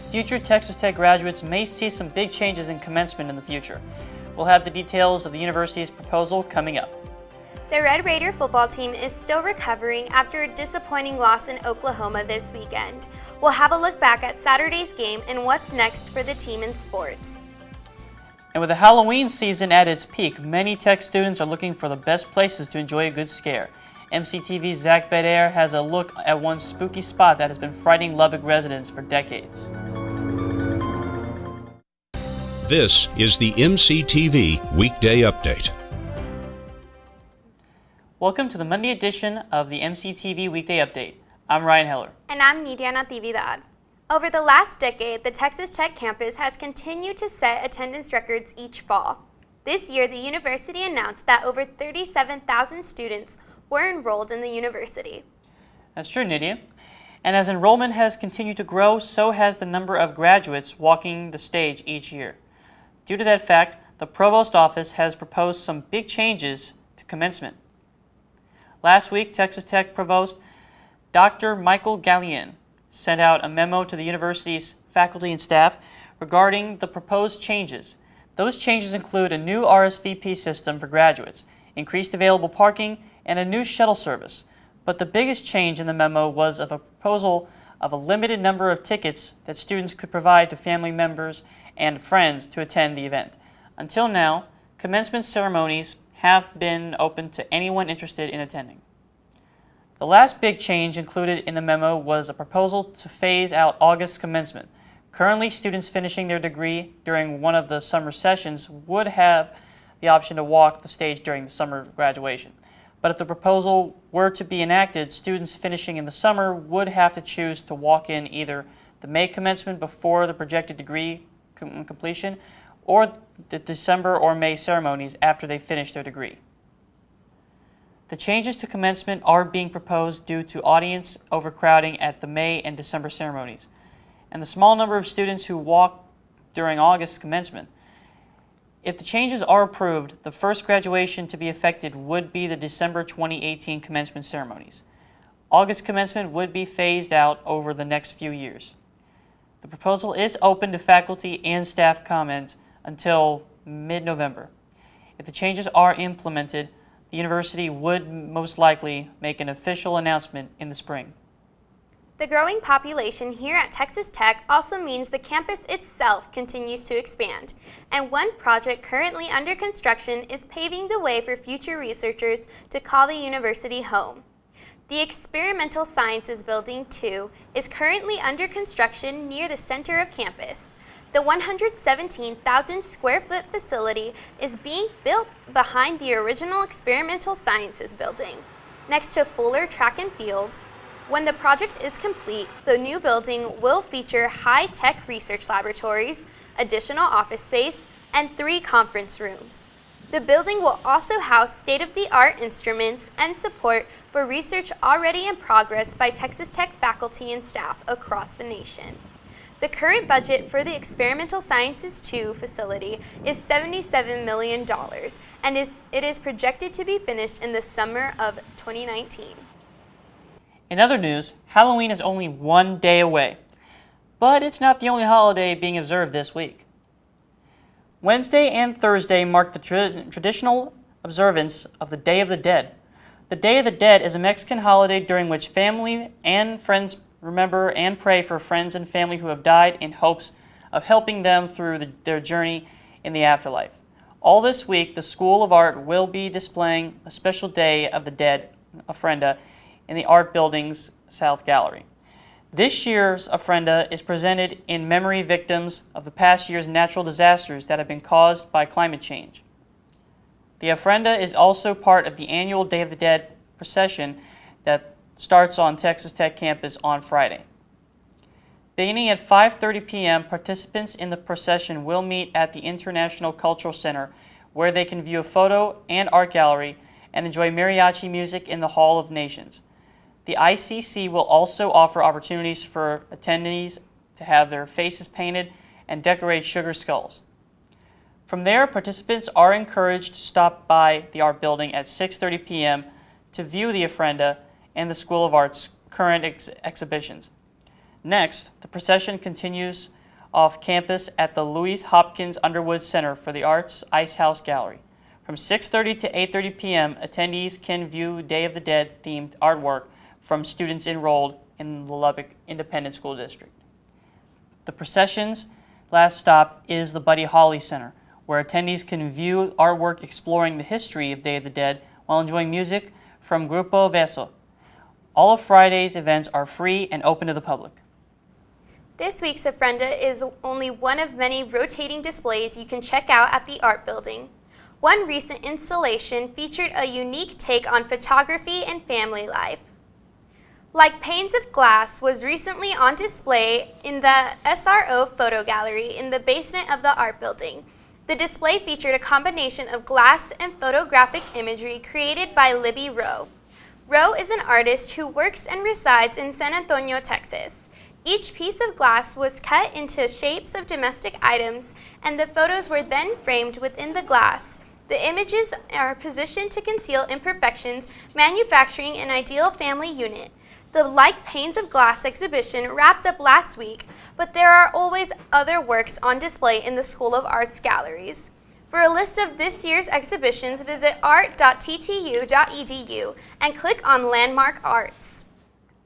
future Texas Tech graduates may see some big changes in commencement in the future. We'll have the details of the university's proposal coming up. The Red Raider football team is still recovering after a disappointing loss in Oklahoma this weekend. We'll have a look back at Saturday's game and what's next for the team in sports. And with the Halloween season at its peak, many Tech students are looking for the best places to enjoy a good scare. MCTV's Zach Badair has a look at one spooky spot that has been frightening Lubbock residents for decades. This is the MCTV Weekday Update. Welcome to the Monday edition of the MCTV Weekday Update. I'm Ryan Heller. And I'm Nydia Natividad. Over the last decade, the Texas Tech campus has continued to set attendance records each fall. This year, the university announced that over 37,000 students were enrolled in the university. That's true, Nydia. And as enrollment has continued to grow, so has the number of graduates walking the stage each year. Due to that fact, the provost office has proposed some big changes to commencement. Last week, Texas Tech Provost Dr. Michael Gallian sent out a memo to the university's faculty and staff regarding the proposed changes. Those changes include a new RSVP system for graduates, increased available parking, and a new shuttle service. But the biggest change in the memo was a proposal of a limited number of tickets that students could provide to family members and friends to attend the event. Until now, commencement ceremonies have been open to anyone interested in attending. The last big change included in the memo was a proposal to phase out August commencement. Currently, students finishing their degree during one of the summer sessions would have the option to walk the stage during the summer graduation. But if the proposal were to be enacted, students finishing in the summer would have to choose to walk in either the May commencement before the projected degree completion or the December or May ceremonies after they finish their degree. The changes to commencement are being proposed due to audience overcrowding at the May and December ceremonies, and the small number of students who walk during August commencement. If the changes are approved, the first graduation to be affected would be the December 2018 commencement ceremonies. August commencement would be phased out over the next few years. The proposal is open to faculty and staff comments until mid-November. If the changes are implemented, the university would most likely make an official announcement in the spring. The growing population here at Texas Tech also means the campus itself continues to expand, and one project currently under construction is paving the way for future researchers to call the university home. The Experimental Sciences Building 2 is currently under construction near the center of campus. The 117,000 square foot facility is being built behind the original Experimental Sciences Building, next to Fuller Track and Field. When the project is complete, the new building will feature high-tech research laboratories, additional office space, and 3 conference rooms. The building will also house state-of-the-art instruments and support for research already in progress by Texas Tech faculty and staff across the nation. The current budget for the Experimental Sciences 2 facility is $77 million, and it is projected to be finished in the summer of 2019. In other news, Halloween is only one day away, but it's not the only holiday being observed this week. Wednesday and Thursday mark the traditional observance of the Day of the Dead. The Day of the Dead is a Mexican holiday during which family and friends remember and pray for friends and family who have died in hopes of helping them through their journey in the afterlife. All this week, the School of Art will be displaying a special Day of the Dead ofrenda in the Art Building's South Gallery. This year's ofrenda is presented in memory victims of the past year's natural disasters that have been caused by climate change. The ofrenda is also part of the annual Day of the Dead procession that starts on Texas Tech campus on Friday. Beginning at 5:30 p.m., participants in the procession will meet at the International Cultural Center, where they can view a photo and art gallery and enjoy mariachi music in the Hall of Nations. The ICC will also offer opportunities for attendees to have their faces painted and decorate sugar skulls. From there, participants are encouraged to stop by the art building at 6:30 p.m. to view the ofrenda and the School of Art's current exhibitions. Next, the procession continues off campus at the Louise Hopkins Underwood Center for the Arts Ice House Gallery. From 6:30 to 8:30 p.m., attendees can view Day of the Dead themed artwork from students enrolled in the Lubbock Independent School District. The procession's last stop is the Buddy Holly Center, where attendees can view artwork exploring the history of Day of the Dead while enjoying music from Grupo Beso. All of Friday's events are free and open to the public. This week's Ofrenda is only one of many rotating displays you can check out at the Art Building. One recent installation featured a unique take on photography and family life. Like Panes of Glass was recently on display in the SRO Photo Gallery in the basement of the Art Building. The display featured a combination of glass and photographic imagery created by Libby Rowe. Rowe is an artist who works and resides in San Antonio, Texas. Each piece of glass was cut into shapes of domestic items, and the photos were then framed within the glass. The images are positioned to conceal imperfections, manufacturing an ideal family unit. The Like Panes of Glass exhibition wrapped up last week, but there are always other works on display in the School of Arts galleries. For a list of this year's exhibitions, visit art.ttu.edu and click on Landmark Arts.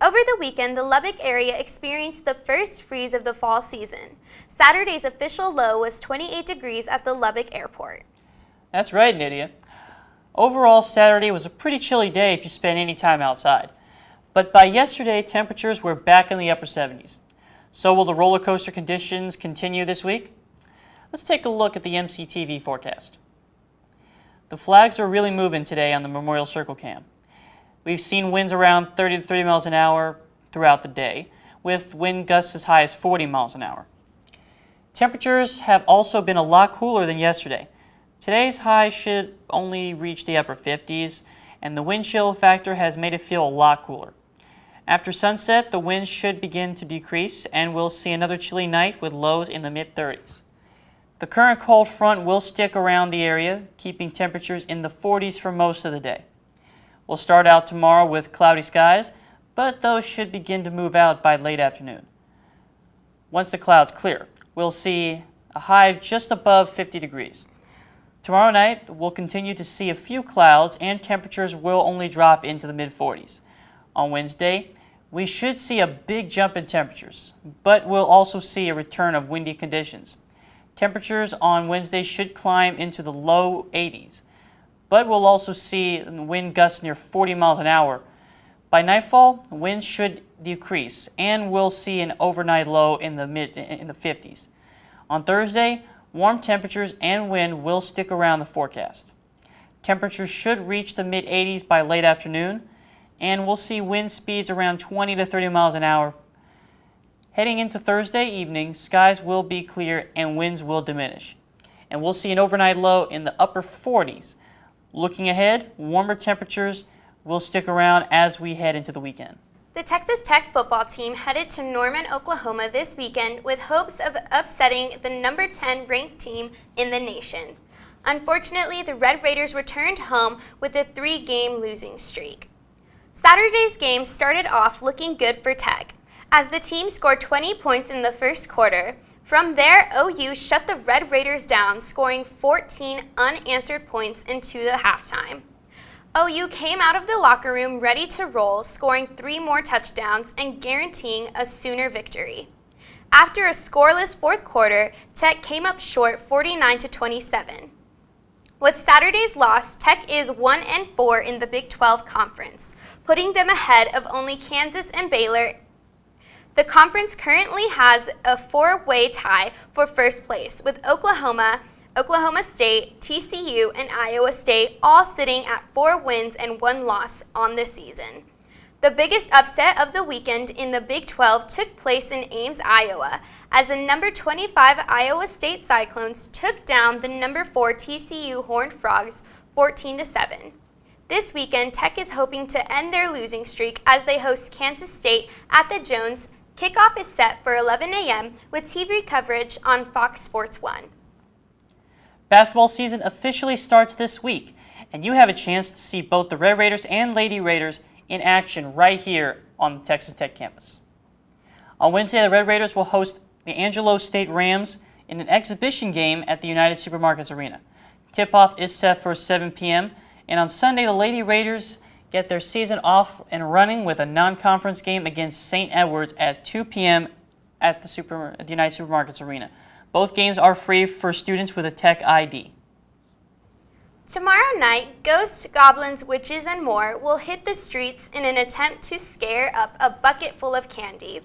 Over the weekend, the Lubbock area experienced the first freeze of the fall season. Saturday's official low was 28 degrees at the Lubbock airport. That's right, Nydia. Overall, Saturday was a pretty chilly day if you spent any time outside. But by yesterday, temperatures were back in the upper 70s. So will the roller coaster conditions continue this week? Let's take a look at the MCTV forecast. The flags are really moving today on the Memorial Circle Cam. We've seen winds around 30 to 30 miles an hour throughout the day, with wind gusts as high as 40 miles an hour. Temperatures have also been a lot cooler than yesterday. Today's high should only reach the upper 50s, and the wind chill factor has made it feel a lot cooler. After sunset, the winds should begin to decrease, and we'll see another chilly night with lows in the mid-30s. The current cold front will stick around the area, keeping temperatures in the 40s for most of the day. We'll start out tomorrow with cloudy skies, but those should begin to move out by late afternoon. Once the clouds clear, we'll see a high just above 50 degrees. Tomorrow night, we'll continue to see a few clouds and temperatures will only drop into the mid-40s. On Wednesday, we should see a big jump in temperatures, but we'll also see a return of windy conditions. Temperatures on Wednesday should climb into the low 80s. But we'll also see wind gusts near 40 miles an hour. By nightfall, winds should decrease, and we'll see an overnight low in the 50s. On Thursday, warm temperatures and wind will stick around the forecast. Temperatures should reach the mid-80s by late afternoon, and we'll see wind speeds around 20 to 30 miles an hour. Heading into Thursday evening, skies will be clear and winds will diminish, and we'll see an overnight low in the upper 40s. Looking ahead, warmer temperatures will stick around as we head into the weekend. The Texas Tech football team headed to Norman, Oklahoma this weekend with hopes of upsetting the number 10 ranked team in the nation. Unfortunately, the Red Raiders returned home with a 3-game losing streak. Saturday's game started off looking good for Tech, as the team scored 20 points in the first quarter. From there, OU shut the Red Raiders down, scoring 14 unanswered points into the halftime. OU came out of the locker room ready to roll, scoring 3 more touchdowns and guaranteeing a Sooner victory. After a scoreless fourth quarter, Tech came up short 49-27. With Saturday's loss, Tech is 1-4 in the Big 12 Conference, putting them ahead of only Kansas and Baylor. The conference currently has a 4-way tie for first place, with Oklahoma, Oklahoma State, TCU, and Iowa State all sitting at 4 wins and 1 loss on this season. The biggest upset of the weekend in the Big 12 took place in Ames, Iowa, as the number 25 Iowa State Cyclones took down the number 4 TCU Horned Frogs 14-7. This weekend, Tech is hoping to end their losing streak as they host Kansas State at the Jones. Kickoff is set for 11 a.m. with TV coverage on Fox Sports 1. Basketball season officially starts this week, and you have a chance to see both the Red Raiders and Lady Raiders in action right here on the Texas Tech campus. On Wednesday, the Red Raiders will host the Angelo State Rams in an exhibition game at the United Supermarkets Arena. Tip-off is set for 7 p.m., and on Sunday, the Lady Raiders get their season off and running with a non-conference game against St. Edwards at 2 p.m. at the United Supermarkets Arena. Both games are free for students with a tech ID. Tomorrow night, ghosts, goblins, witches, and more will hit the streets in an attempt to scare up a bucket full of candy.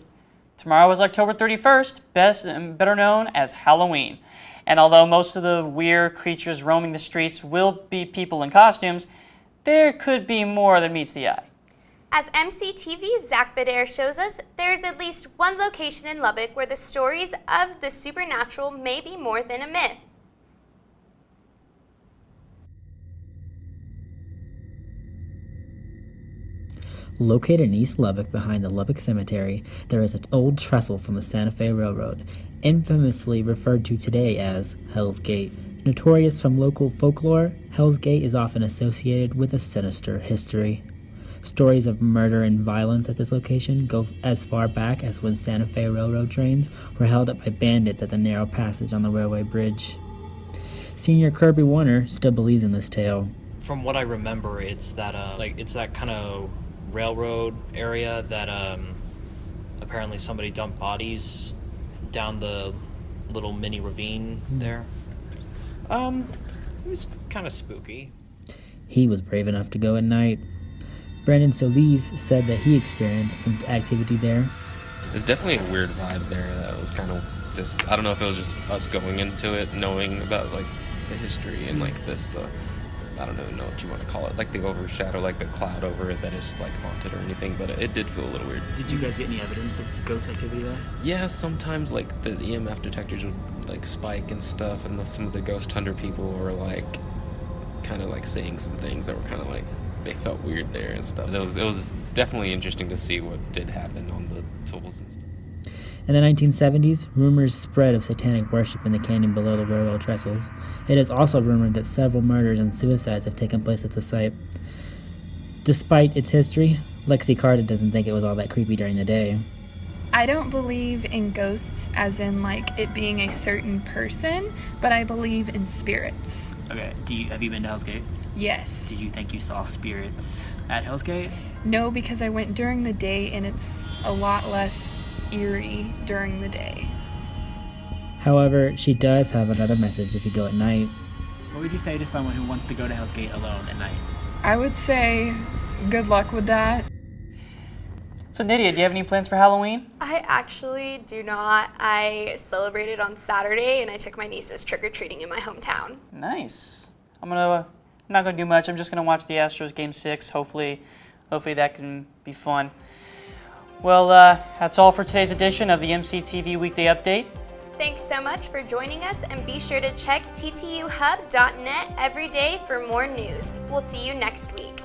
Tomorrow is October 31st, better known as Halloween. And although most of the weird creatures roaming the streets will be people in costumes, there could be more than meets the eye. As MCTV's Zach Badair shows us, there is at least one location in Lubbock where the stories of the supernatural may be more than a myth. Located in East Lubbock behind the Lubbock Cemetery, there is an old trestle from the Santa Fe Railroad, infamously referred to today as Hell's Gate. Notorious from local folklore, Hell's Gate is often associated with a sinister history. Stories of murder and violence at this location go as far back as when Santa Fe Railroad trains were held up by bandits at the narrow passage on the railway bridge. Senior Kirby Warner still believes in this tale. From what I remember, it's that it's that kind of railroad area that apparently somebody dumped bodies down the little mini ravine there. It was kind of spooky. He was brave enough to go at night. Brandon Solis said that he experienced some activity there. There's definitely a weird vibe there that was kind of just, I don't know if it was just us going into it, knowing about like the history and like the I don't know what you want to call it, like the overshadow, like the cloud over it that is like haunted or anything, but it did feel a little weird. Did you guys get any evidence of ghost activity there? Yeah, sometimes like the EMF detectors would like spike and stuff, and some of the ghost hunter people were like kind of like saying some things that were kind of like, they felt weird there and stuff. It was definitely interesting to see what did happen on the tools and stuff. In the 1970s, rumors spread of satanic worship in the canyon below the railroad trestles. It is also rumored that several murders and suicides have taken place at the site. Despite its history, Lexi Carter doesn't think it was all that creepy during the day. I don't believe in ghosts as in like it being a certain person, but I believe in spirits. Okay, have you been to Hell's Gate? Yes. Did you think you saw spirits at Hell's Gate? No, because I went during the day and it's a lot less eerie during the day. However, she does have another message if you go at night. What would you say to someone who wants to go to Hell's Gate alone at night? I would say good luck with that. So Nydia, do you have any plans for Halloween? I actually do not. I celebrated on Saturday and I took my nieces trick-or-treating in my hometown. Nice. I'm not gonna do much. I'm just gonna watch the Astros Game 6. Hopefully that can be fun. Well, that's all for today's edition of the MCTV Weekday Update. Thanks so much for joining us, and be sure to check ttuhub.net every day for more news. We'll see you next week.